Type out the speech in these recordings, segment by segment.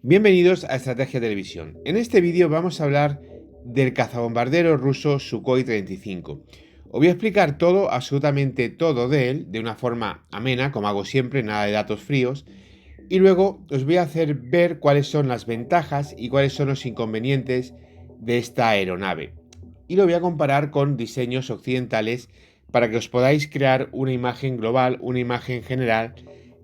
Bienvenidos a Estrategia Televisión. En este vídeo vamos a hablar del cazabombardero ruso Sukhoi 35. Os voy a explicar todo, absolutamente todo de él, de una forma amena, como hago siempre, nada de datos fríos, y luego os voy a hacer ver cuáles son las ventajas y cuáles son los inconvenientes de esta aeronave. Y lo voy a comparar con diseños occidentales para que os podáis crear una imagen global, una imagen general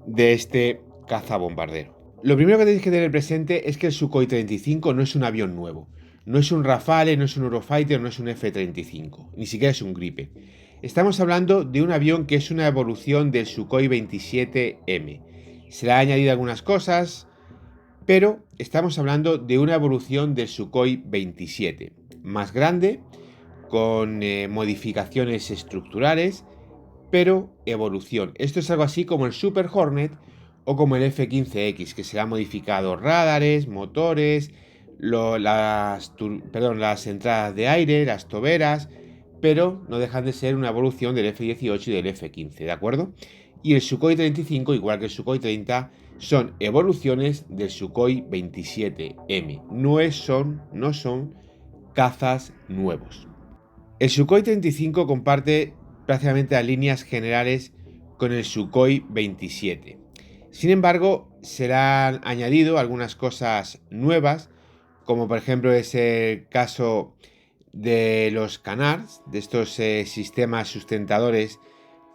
de este cazabombardero. Lo primero que tenéis que tener presente es que el Sukhoi 35 no es un avión nuevo. No es un Rafale, no es un Eurofighter, no es un F-35, ni siquiera es un Gripe. Estamos hablando de un avión que es una evolución del Sukhoi 27M. Se le ha añadido algunas cosas, pero estamos hablando de una evolución del Sukhoi 27. Más grande, con modificaciones estructurales, pero evolución. Esto es algo así como el Super Hornet o como el F-15X, que se ha modificado radares, motores, las entradas de aire, las toberas, pero no dejan de ser una evolución del F-18 y del F-15, ¿de acuerdo? Y el Sukhoi 35, igual que el Sukhoi 30, son evoluciones del Sukhoi 27M. No son cazas nuevos. El Sukhoi 35 comparte prácticamente las líneas generales con el Sukhoi 27. Sin embargo, se le han añadido algunas cosas nuevas, como por ejemplo es el caso de los canards, de estos sistemas sustentadores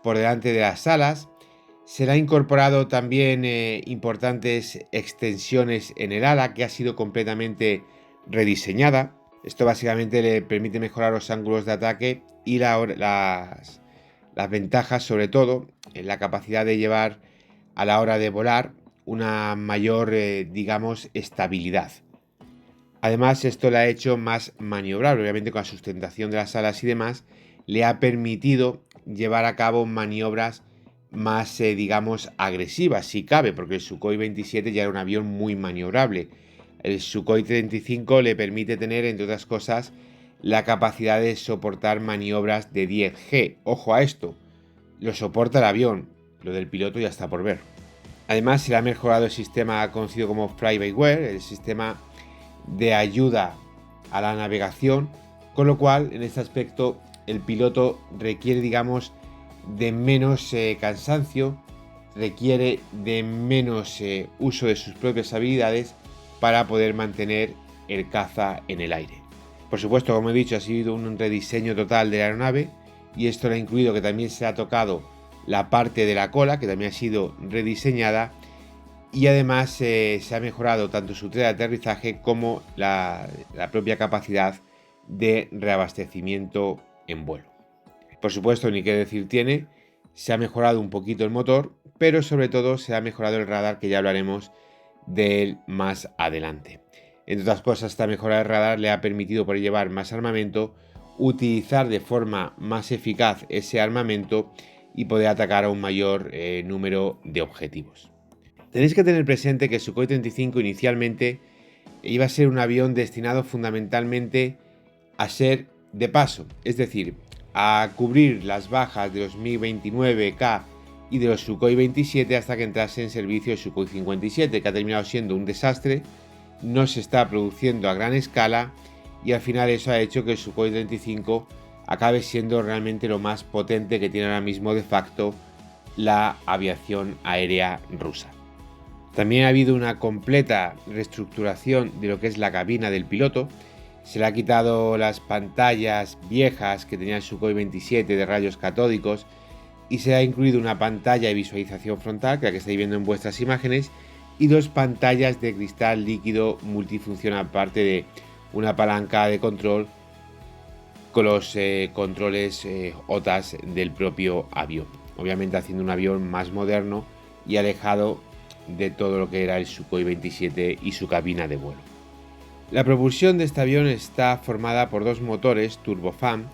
por delante de las alas. Se le ha incorporado también importantes extensiones en el ala, que ha sido completamente rediseñada. Esto básicamente le permite mejorar los ángulos de ataque y las ventajas, sobre todo, en la capacidad de llevar a la hora de volar una mayor, digamos, estabilidad. Además, esto le ha hecho más maniobrable, obviamente con la sustentación de las alas y demás, le ha permitido llevar a cabo maniobras más, digamos, agresivas, si cabe, porque el Sukhoi 27 ya era un avión muy maniobrable. El Sukhoi 35 le permite tener, entre otras cosas, la capacidad de soportar maniobras de 10G. Ojo a esto, lo soporta el avión, lo del piloto ya está por ver. Además, se le ha mejorado el sistema conocido como Fly-by-Wire, el sistema de ayuda a la navegación, con lo cual en este aspecto el piloto requiere, digamos, de menos cansancio, requiere de menos uso de sus propias habilidades para poder mantener el caza en el aire. Por supuesto, como he dicho, ha sido un rediseño total de la aeronave y esto le ha incluido que también se ha tocado la parte de la cola, que también ha sido rediseñada, y además se ha mejorado tanto su tren de aterrizaje como la propia capacidad de reabastecimiento en vuelo. Por supuesto, ni qué decir tiene, se ha mejorado un poquito el motor, pero sobre todo se ha mejorado el radar, que ya hablaremos de él más adelante. Entre otras cosas, esta mejora del radar le ha permitido poder llevar más armamento, utilizar de forma más eficaz ese armamento y poder atacar a un mayor número de objetivos. Tenéis que tener presente que el Sukhoi 35 inicialmente iba a ser un avión destinado fundamentalmente a ser de paso, es decir, a cubrir las bajas de los Mi-29K y de los Sukhoi 27 hasta que entrase en servicio el Sukhoi 57, que ha terminado siendo un desastre, no se está produciendo a gran escala y al final eso ha hecho que el Sukhoi 35 acabe siendo realmente lo más potente que tiene ahora mismo de facto la aviación aérea rusa. También ha habido una completa reestructuración de lo que es la cabina del piloto. Se le ha quitado las pantallas viejas que tenía el Sukhoi 27 de rayos catódicos y se ha incluido una pantalla de visualización frontal, que la que estáis viendo en vuestras imágenes, y dos pantallas de cristal líquido multifunción, aparte de una palanca de control con los controles OTAS del propio avión. Obviamente haciendo un avión más moderno y alejado de todo lo que era el Sukhoi 27 y su cabina de vuelo. La propulsión de este avión está formada por dos motores turbofan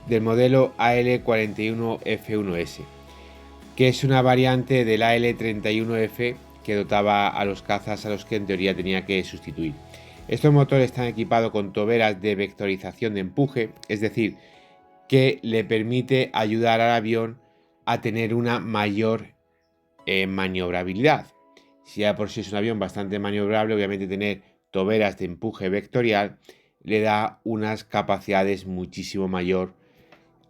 del modelo AL-41F1S, que es una variante del AL-31F que dotaba a los cazas a los que en teoría tenía que sustituir. Estos motores están equipados con toberas de vectorización de empuje, es decir, que le permite ayudar al avión a tener una mayor maniobrabilidad. Si ya por sí es un avión bastante maniobrable, obviamente tener toberas de empuje vectorial le da unas capacidades muchísimo mayor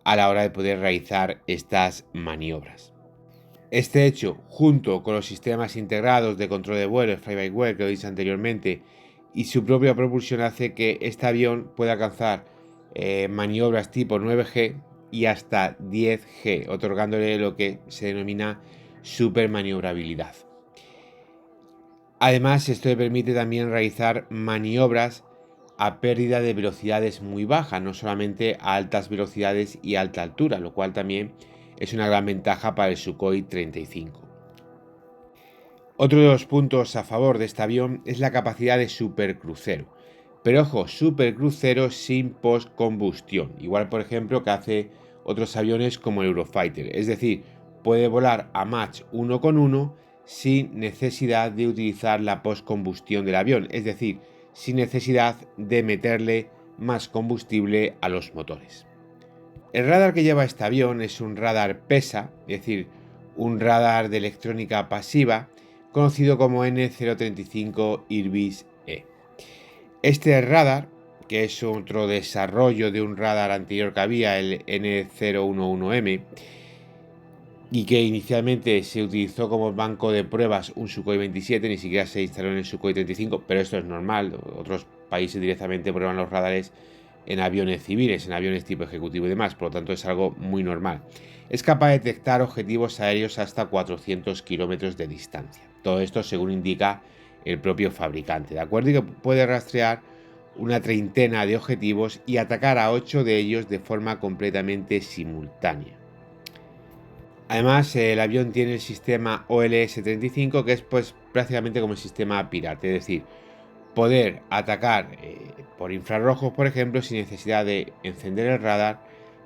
a la hora de poder realizar estas maniobras. Este hecho, junto con los sistemas integrados de control de vuelo, fly-by-wire, que lo he dicho anteriormente, y su propia propulsión, hace que este avión pueda alcanzar maniobras tipo 9G y hasta 10G, otorgándole lo que se denomina supermaniobrabilidad. Además, esto le permite también realizar maniobras a pérdida de velocidades muy bajas, no solamente a altas velocidades y alta altura, lo cual también es una gran ventaja para el Sukhoi 35. Otro de los puntos a favor de este avión es la capacidad de supercrucero. Pero ojo, supercrucero sin postcombustión, igual por ejemplo que hace otros aviones como el Eurofighter, es decir, puede volar a Mach 1,1 sin necesidad de utilizar la postcombustión del avión, es decir, sin necesidad de meterle más combustible a los motores. El radar que lleva este avión es un radar PESA, es decir, un radar de electrónica pasiva, conocido como N035 IRBIS-E. Este radar, que es otro desarrollo de un radar anterior que había, el N011M, y que inicialmente se utilizó como banco de pruebas un Sukhoi 27, ni siquiera se instaló en el Sukhoi 35, pero esto es normal, otros países directamente prueban los radares en aviones civiles, en aviones tipo ejecutivo y demás, por lo tanto es algo muy normal. Es capaz de detectar objetivos aéreos hasta 400 kilómetros de distancia. Todo esto según indica el propio fabricante, ¿de acuerdo? Y que puede rastrear una treintena de objetivos y atacar a 8 de ellos de forma completamente simultánea. Además, el avión tiene el sistema OLS-35, que es pues prácticamente como el sistema pirata, es decir, poder atacar por infrarrojos, por ejemplo, sin necesidad de encender el radar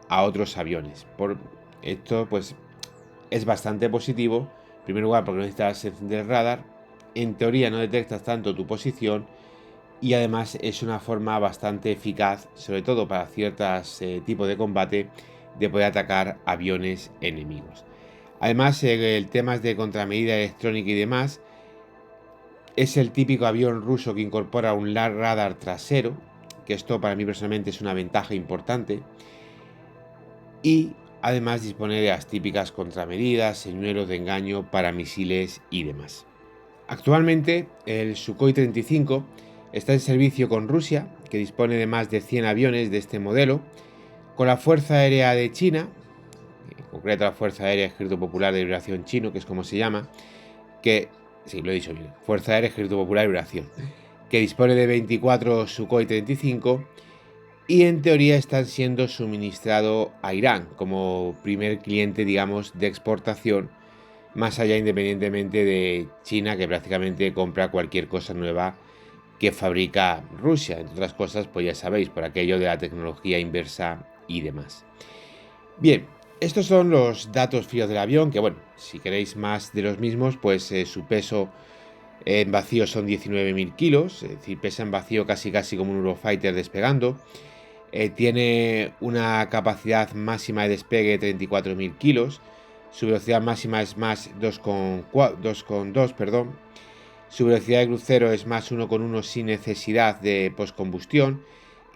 a otros aviones. Por esto, pues, es bastante positivo. En primer lugar, porque no necesitas encender el radar. En teoría, no detectas tanto tu posición. Y además es una forma bastante eficaz, sobre todo para ciertos tipos de combate, de poder atacar aviones enemigos. Además, el tema de contramedida electrónica y demás, es el típico avión ruso que incorpora un radar trasero, que esto para mí personalmente es una ventaja importante, y además dispone de las típicas contramedidas, señuelos de engaño para misiles y demás. Actualmente el Sukhoi 35 está en servicio con Rusia, que dispone de más de 100 aviones de este modelo, con la Fuerza Aérea de China, en concreto la Fuerza Aérea Ejército Popular de Liberación Chino, que es como se llama, que, sí, lo he dicho bien, Fuerza Aérea Ejército Popular de Liberación, que dispone de 24 Sukhoi 35 y en teoría están siendo suministrados a Irán como primer cliente, digamos, de exportación, más allá independientemente de China, que prácticamente compra cualquier cosa nueva que fabrica Rusia, entre otras cosas, pues ya sabéis, por aquello de la tecnología inversa y demás. Bien, estos son los datos fríos del avión, que bueno, si queréis más de los mismos, pues su peso en vacío son 19.000 kilos, es decir, pesa en vacío casi como un Eurofighter despegando. Tiene una capacidad máxima de despegue de 34.000 kilos. Su velocidad máxima es más 2,2, perdón. Su velocidad de crucero es más 1,1 sin necesidad de postcombustión.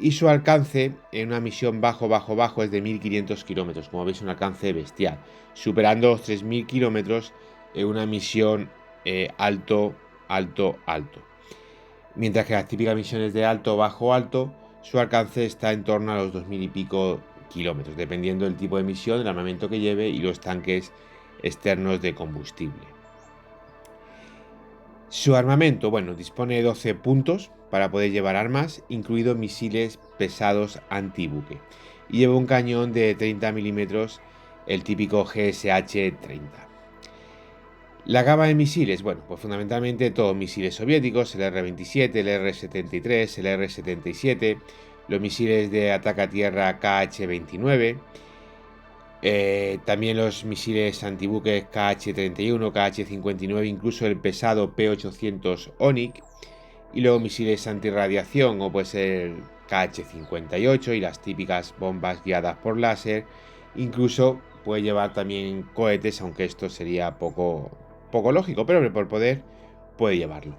Y su alcance en una misión bajo es de 1.500 kilómetros. Como veis, un alcance bestial. Superando los 3.000 kilómetros en una misión alto. Mientras que las típicas misiones de alto, su alcance está en torno a los 2.000 y pico kilómetros, dependiendo del tipo de misión, el armamento que lleve y los tanques externos de combustible. Su armamento, bueno, dispone de 12 puntos para poder llevar armas, incluidos misiles pesados antibuque, y lleva un cañón de 30 milímetros, el típico GSH-30. La gama de misiles, bueno, pues fundamentalmente todos misiles soviéticos, el R-27, el R-73, el R-77, los misiles de ataque a tierra KH-29, también los misiles antibuques KH-31, KH-59, incluso el pesado P-800 Onik, y luego misiles antirradiación o pues el KH-58 y las típicas bombas guiadas por láser, incluso puede llevar también cohetes, aunque esto sería poco lógico, pero por poder puede llevarlo.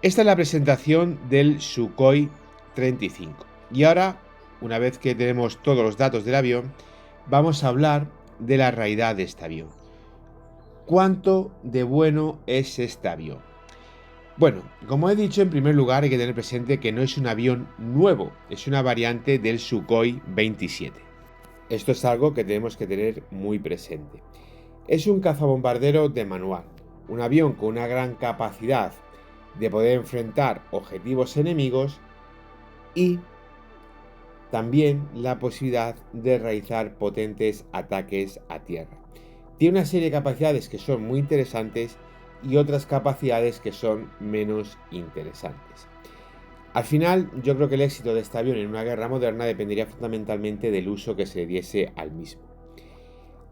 Esta es la presentación del Sukhoi 35. Y ahora, una vez que tenemos todos los datos del avión, vamos a hablar de la realidad de este avión. ¿Cuánto de bueno es este avión? Bueno, como he dicho, en primer lugar hay que tener presente que no es un avión nuevo, es una variante del Sukhoi 27. Esto es algo que tenemos que tener muy presente. Es un cazabombardero de manual, un avión con una gran capacidad de poder enfrentar objetivos enemigos y también la posibilidad de realizar potentes ataques a tierra. Tiene una serie de capacidades que son muy interesantes y otras capacidades que son menos interesantes. Al final, yo creo que el éxito de este avión en una guerra moderna dependería fundamentalmente del uso que se le diese al mismo.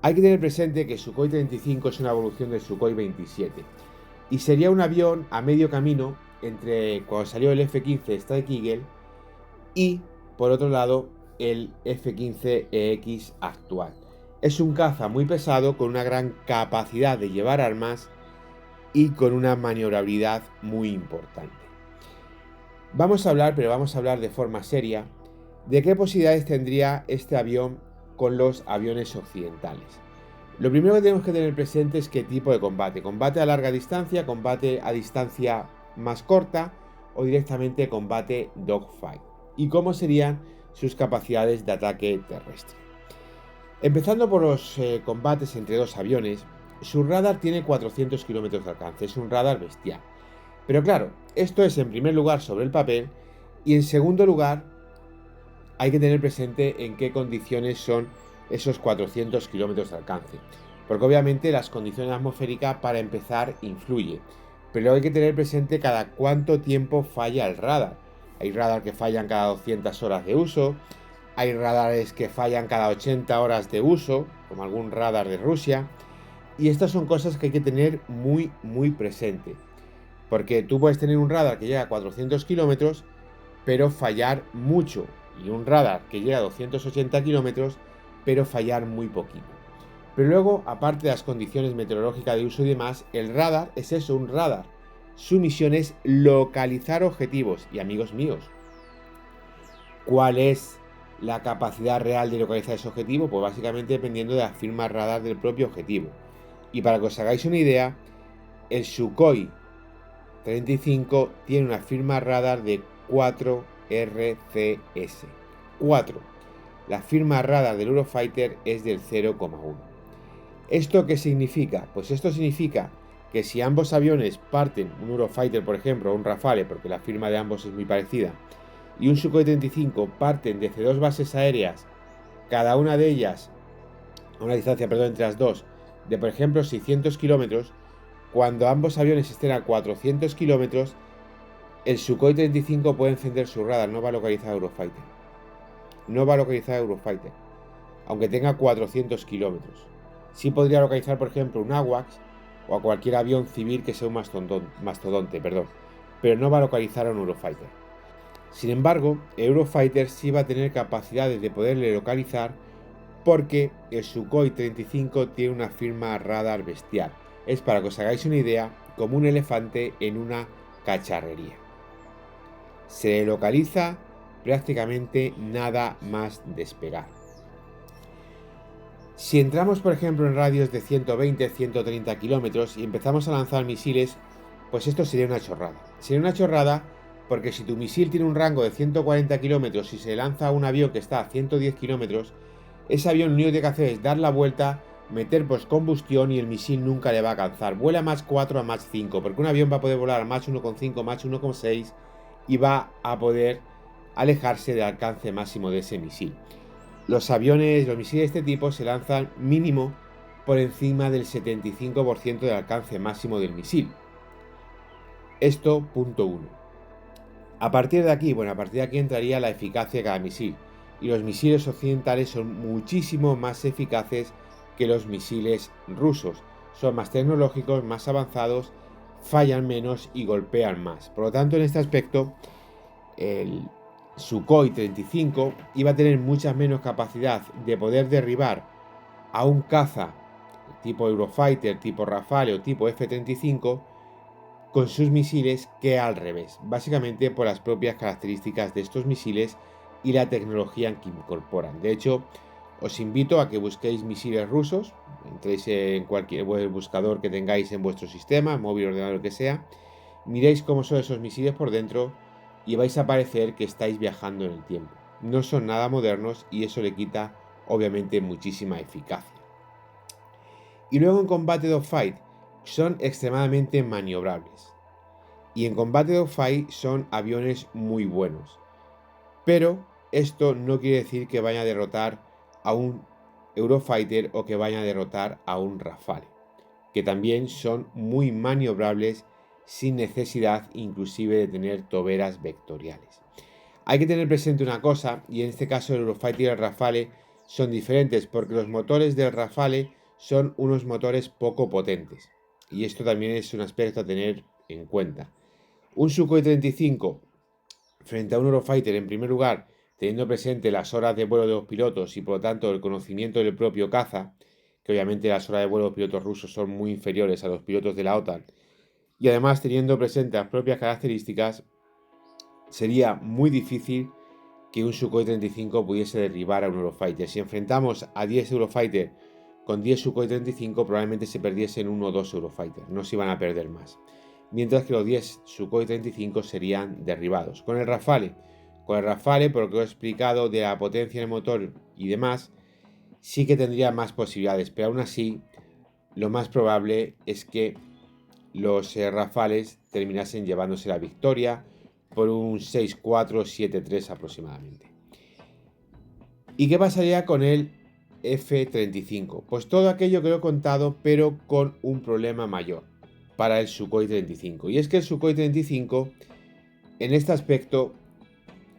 Hay que tener presente que Sukhoi 35 es una evolución del Sukhoi 27 y sería un avión a medio camino entre cuando salió el F-15 Strike Eagle y, por otro lado, el F-15EX actual. Es un caza muy pesado con una gran capacidad de llevar armas y con una maniobrabilidad muy importante. Vamos a hablar de forma seria, de qué posibilidades tendría este avión con los aviones occidentales. Lo primero que tenemos que tener presente es qué tipo de combate. Combate a larga distancia, combate a distancia más corta o directamente combate dogfight. Y cómo serían sus capacidades de ataque terrestre. Empezando por los combates entre dos aviones, su radar tiene 400 km de alcance, es un radar bestial. Pero claro, esto es en primer lugar sobre el papel y en segundo lugar hay que tener presente en qué condiciones son esos 400 km de alcance. Porque obviamente las condiciones atmosféricas para empezar influye. Pero hay que tener presente cada cuánto tiempo falla el radar. Hay radar que fallan cada 200 horas de uso. Hay radares que fallan cada 80 horas de uso, como algún radar de Rusia. Y estas son cosas que hay que tener muy presente. Porque tú puedes tener un radar que llega a 400 kilómetros, pero fallar mucho. Y un radar que llega a 280 kilómetros, pero fallar muy poquito. Pero luego, aparte de las condiciones meteorológicas de uso y demás, el radar es eso, un radar. Su misión es localizar objetivos. Y amigos míos, ¿cuál es la capacidad real de localizar ese objetivo? Pues básicamente dependiendo de la firma radar del propio objetivo. Y para que os hagáis una idea, el Sukhoi 35 tiene una firma radar de 4 RCS. 4. La firma radar del Eurofighter es del 0,1. ¿Esto qué significa? Pues esto significa que si ambos aviones parten, un Eurofighter por ejemplo, o un Rafale, porque la firma de ambos es muy parecida, y un Sukhoi 35 parten desde dos bases aéreas, cada una de ellas a una distancia, entre las dos, de por ejemplo 600 kilómetros, cuando ambos aviones estén a 400 kilómetros, el Sukhoi 35 puede encender su radar, no va a localizar a Eurofighter. No va a localizar a Eurofighter, aunque tenga 400 kilómetros. Sí podría localizar, por ejemplo, un AWACS o a cualquier avión civil que sea un mastodonte, pero no va a localizar a un Eurofighter. Sin embargo, el Eurofighter sí va a tener capacidades de poderle localizar porque el Sukhoi 35 tiene una firma radar bestial. Es, para que os hagáis una idea, como un elefante en una cacharrería. Se le localiza prácticamente nada más despegar. Si entramos, por ejemplo, en radios de 120-130 kilómetros y empezamos a lanzar misiles, pues esto sería una chorrada. Sería una chorrada porque si tu misil tiene un rango de 140 kilómetros y se lanza a un avión que está a 110 kilómetros, ese avión lo único que tiene que hacer es dar la vuelta, meter postcombustión y el misil nunca le va a alcanzar. Vuela Mach 4 a Mach 5, porque un avión va a poder volar a Mach 1,5, Mach 1,6 y va a poder alejarse del alcance máximo de ese misil. Los misiles de este tipo se lanzan mínimo por encima del 75% del alcance máximo del misil. Esto, punto 1. A partir de aquí entraría la eficacia de cada misil. Y los misiles occidentales son muchísimo más eficaces que los misiles rusos. Son más tecnológicos, más avanzados, fallan menos y golpean más. Por lo tanto, en este aspecto, el Sukhoi 35 iba a tener mucha menos capacidad de poder derribar a un caza tipo Eurofighter, tipo Rafale o tipo F-35 con sus misiles que al revés, básicamente por las propias características de estos misiles y la tecnología que incorporan. De hecho, os invito a que busquéis misiles rusos, entréis en cualquier buscador que tengáis en vuestro sistema, móvil, ordenador, lo que sea, miréis cómo son esos misiles por dentro y vais a parecer que estáis viajando en el tiempo. No son nada modernos y eso le quita obviamente muchísima eficacia. Y luego en combate dogfight son extremadamente maniobrables. Y en combate dogfight son aviones muy buenos. Pero esto no quiere decir que vaya a derrotar a un Eurofighter o que vaya a derrotar a un Rafale, que también son muy maniobrables sin necesidad inclusive de tener toberas vectoriales. Hay que tener presente una cosa, y en este caso el Eurofighter y el Rafale son diferentes porque los motores del Rafale son unos motores poco potentes. Y esto también es un aspecto a tener en cuenta. Un Sukhoi 35 frente a un Eurofighter, en primer lugar, teniendo presente las horas de vuelo de los pilotos y por lo tanto el conocimiento del propio caza, que obviamente las horas de vuelo de los pilotos rusos son muy inferiores a los pilotos de la OTAN, y además teniendo presente las propias características, sería muy difícil que un Sukhoi 35 pudiese derribar a un Eurofighter. Si enfrentamos a 10 Eurofighter con 10 Sukhoi 35, probablemente se perdiesen 1 o 2 Eurofighter, no se iban a perder más. Mientras que los 10 Sukhoi 35 serían derribados. Con el Rafale, por lo que os he explicado de la potencia del motor y demás, sí que tendría más posibilidades, pero aún así, lo más probable es que los Rafales terminasen llevándose la victoria por un 6-4, 7-3 aproximadamente. ¿Y qué pasaría con el F-35? Pues todo aquello que lo he contado, pero con un problema mayor para el Sukhoi 35. Y es que el Sukhoi 35, en este aspecto,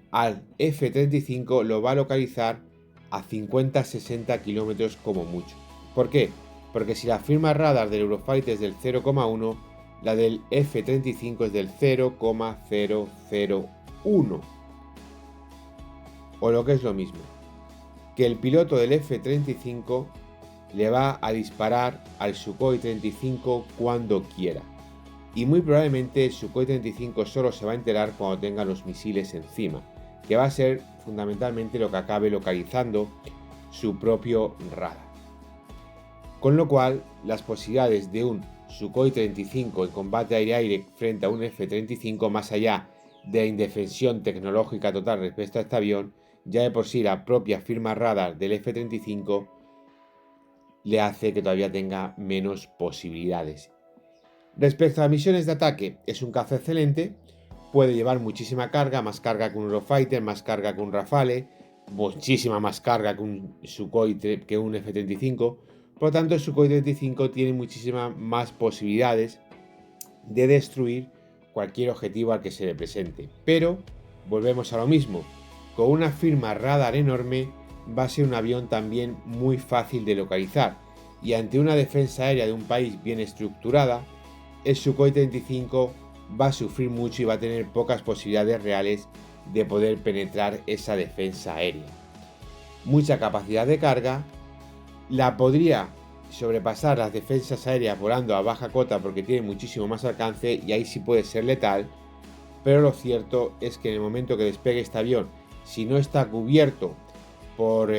al F-35 lo va a localizar a 50-60 kilómetros como mucho. ¿Por qué? Porque si la firma radar del Eurofighter es del 0,1, la del F-35 es del 0,001. O lo que es lo mismo, que el piloto del F-35 le va a disparar al Sukhoi 35 cuando quiera. Y muy probablemente el Sukhoi 35 solo se va a enterar cuando tenga los misiles encima, que va a ser fundamentalmente lo que acabe localizando su propio radar. Con lo cual, las posibilidades de un Sukhoi 35 en combate aire-aire frente a un F-35, más allá de la indefensión tecnológica total respecto a este avión, ya de por sí la propia firma radar del F-35 le hace que todavía tenga menos posibilidades. Respecto a misiones de ataque, es un caza excelente, puede llevar muchísima carga, más carga que un Eurofighter, más carga que un Rafale, muchísima más carga que un Sukhoi, que un F-35. Por lo tanto, el Sukhoi 35 tiene muchísimas más posibilidades de destruir cualquier objetivo al que se le presente. Pero, volvemos a lo mismo, con una firma radar enorme va a ser un avión también muy fácil de localizar, y ante una defensa aérea de un país bien estructurada, el Sukhoi 35 va a sufrir mucho y va a tener pocas posibilidades reales de poder penetrar esa defensa aérea. Mucha capacidad de carga, la podría sobrepasar las defensas aéreas volando a baja cota porque tiene muchísimo más alcance y ahí sí puede ser letal, pero lo cierto es que en el momento que despegue este avión, si no está cubierto por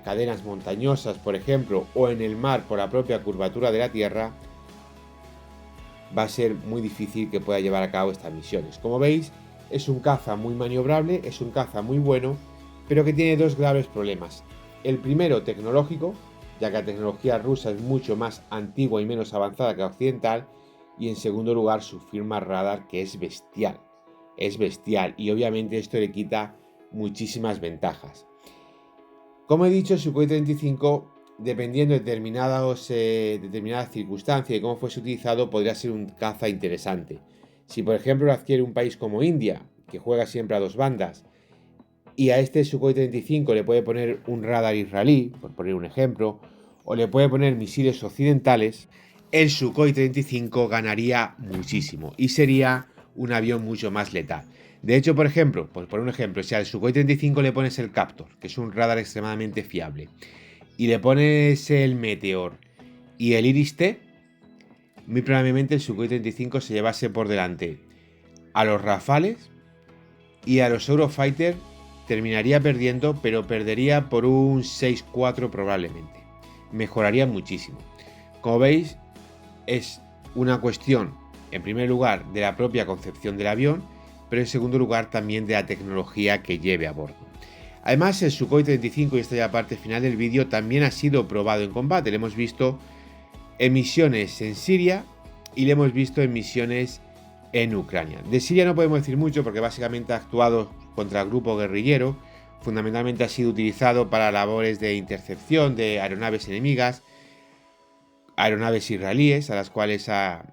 cadenas montañosas, por ejemplo, o en el mar por la propia curvatura de la Tierra, va a ser muy difícil que pueda llevar a cabo estas misiones. Como veis, es un caza muy maniobrable, es un caza muy bueno, pero que tiene dos graves problemas. El primero, tecnológico, ya que la tecnología rusa es mucho más antigua y menos avanzada que la occidental, y en segundo lugar, su firma radar, que es bestial. Es bestial, y obviamente esto le quita muchísimas ventajas. Como he dicho, el Sukhoi 35, dependiendo de determinadas circunstancias y cómo fuese utilizado, podría ser un caza interesante. Si por ejemplo lo adquiere un país como India, que juega siempre a dos bandas, y a este Sukhoi 35 le puede poner un radar israelí, por poner un ejemplo, o le puede poner misiles occidentales, el Sukhoi 35 ganaría muchísimo y sería un avión mucho más letal. De hecho, por ejemplo, por un ejemplo, si al Sukhoi 35 le pones el Captor, que es un radar extremadamente fiable, y le pones el Meteor y el Iris-T, muy probablemente el Sukhoi 35 se llevase por delante a los Rafales y a los Eurofighter terminaría perdiendo, pero perdería por un 6-4 probablemente. Mejoraría muchísimo. Como veis, es una cuestión, en primer lugar, de la propia concepción del avión, pero en segundo lugar también de la tecnología que lleve a bordo. Además, el Sukhoi 35, y esta ya la parte final del vídeo, también ha sido probado en combate. Lo hemos visto en misiones en Siria y lo hemos visto en misiones en Ucrania. De Siria no podemos decir mucho porque básicamente ha actuado contra el grupo guerrillero. Fundamentalmente ha sido utilizado para labores de intercepción de aeronaves enemigas, aeronaves israelíes a las cuales ha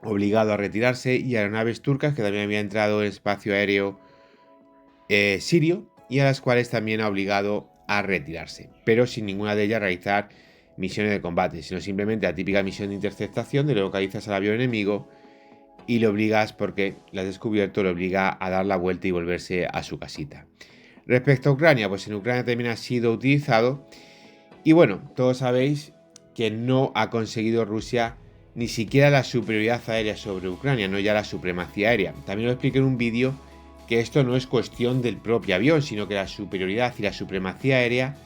obligado a retirarse, y aeronaves turcas que también habían entrado en el espacio aéreo sirio y a las cuales también ha obligado a retirarse, pero sin ninguna de ellas realizar misiones de combate, sino simplemente la típica misión de interceptación de localizas al avión enemigo y lo obligas, porque lo has descubierto, lo obliga a dar la vuelta y volverse a su casita. Respecto a Ucrania, pues en Ucrania también ha sido utilizado y bueno, todos sabéis que no ha conseguido Rusia ni siquiera la superioridad aérea sobre Ucrania, no ya la supremacía aérea. También lo expliqué en un vídeo que esto no es cuestión del propio avión, sino que la superioridad y la supremacía aérea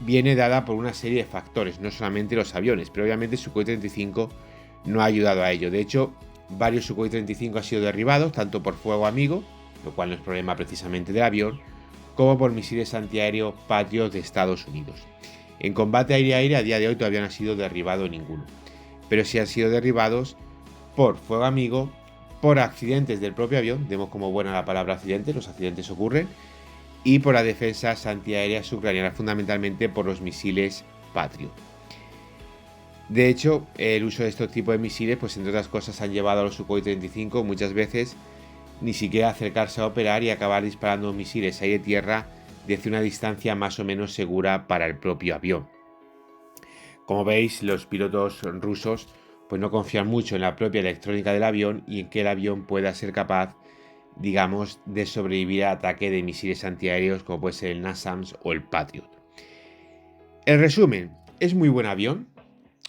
viene dada por una serie de factores, no solamente los aviones, pero obviamente Sukhoi 35 no ha ayudado a ello. De hecho, varios Sukhoi 35 han sido derribados, tanto por fuego amigo, lo cual no es problema precisamente del avión, como por misiles antiaéreos Patriot de Estados Unidos. En combate aire-aire a día de hoy todavía no ha sido derribado ninguno, pero sí han sido derribados por fuego amigo, por accidentes del propio avión, demos como buena la palabra accidentes, los accidentes ocurren, y por las defensas antiaéreas ucranianas, fundamentalmente por los misiles Patriot. De hecho, el uso de estos tipos de misiles, pues entre otras cosas, han llevado a los Sukhoi 35 muchas veces ni siquiera acercarse a operar y acabar disparando misiles aire-tierra desde una distancia más o menos segura para el propio avión. Como veis, los pilotos rusos pues no confían mucho en la propia electrónica del avión y en que el avión pueda ser capaz, digamos, de sobrevivir al ataque de misiles antiaéreos como puede ser el NASAMS o el Patriot. En resumen, es muy buen avión.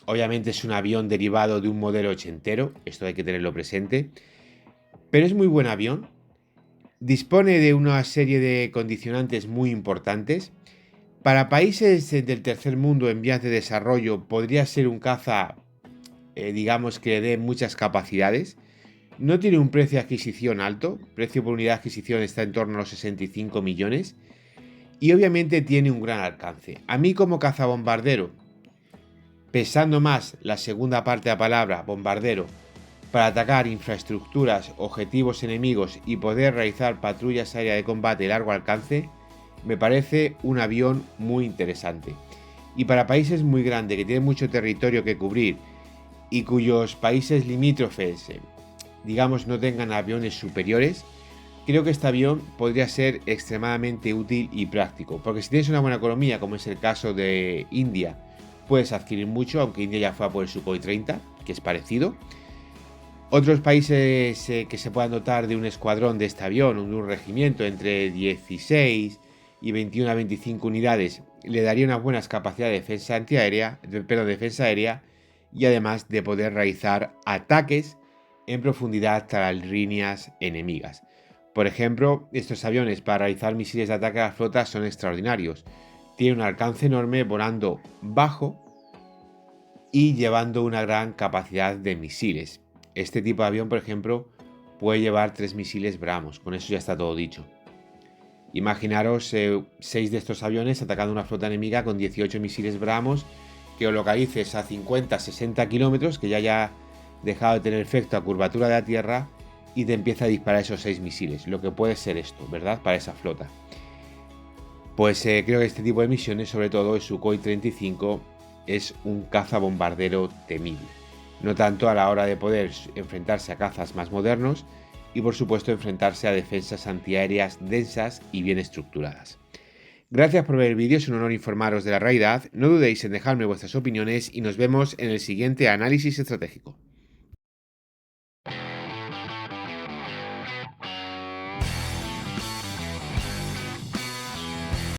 Obviamente es un avión derivado de un modelo ochentero, esto hay que tenerlo presente, pero es muy buen avión. Dispone de una serie de condicionantes muy importantes. Para países del tercer mundo en vías de desarrollo podría ser un caza, digamos, que dé muchas capacidades. No tiene un precio de adquisición alto, el precio por unidad de adquisición está en torno a los 65 millones y obviamente tiene un gran alcance. A mí como cazabombardero, pesando más la segunda parte de la palabra bombardero, para atacar infraestructuras, objetivos enemigos y poder realizar patrullas aéreas de combate de largo alcance, me parece un avión muy interesante. Y para países muy grandes que tienen mucho territorio que cubrir y cuyos países limítrofes, digamos, no tengan aviones superiores, creo que este avión podría ser extremadamente útil y práctico. Porque si tienes una buena economía, como es el caso de India, puedes adquirir mucho, aunque India ya fue a por el Sukhoi 30, que es parecido. Otros países que se puedan dotar de un escuadrón de este avión, de un regimiento entre 16 y 21 a 25 unidades, le daría unas buenas capacidades de defensa antiaérea, defensa aérea, y además de poder realizar ataques en profundidad hasta las líneas enemigas. Por ejemplo, estos aviones para realizar misiles de ataque a la flota son extraordinarios. Tienen un alcance enorme volando bajo y llevando una gran capacidad de misiles. Este tipo de avión, por ejemplo, puede llevar 3 misiles Brahmos, con eso ya está todo dicho. Imaginaros 6 de estos aviones atacando una flota enemiga con 18 misiles Brahmos, que os localices a 50-60 kilómetros, que ya haya dejado de tener efecto a curvatura de la Tierra, y te empieza a disparar esos 6 misiles, lo que puede ser esto, ¿verdad? Para esa flota. Pues creo que este tipo de misiones, sobre todo el Sukhoi 35, es un cazabombardero temible. No tanto a la hora de poder enfrentarse a cazas más modernos y por supuesto enfrentarse a defensas antiaéreas densas y bien estructuradas. Gracias por ver el vídeo, es un honor informaros de la realidad, no dudéis en dejarme vuestras opiniones y nos vemos en el siguiente análisis estratégico.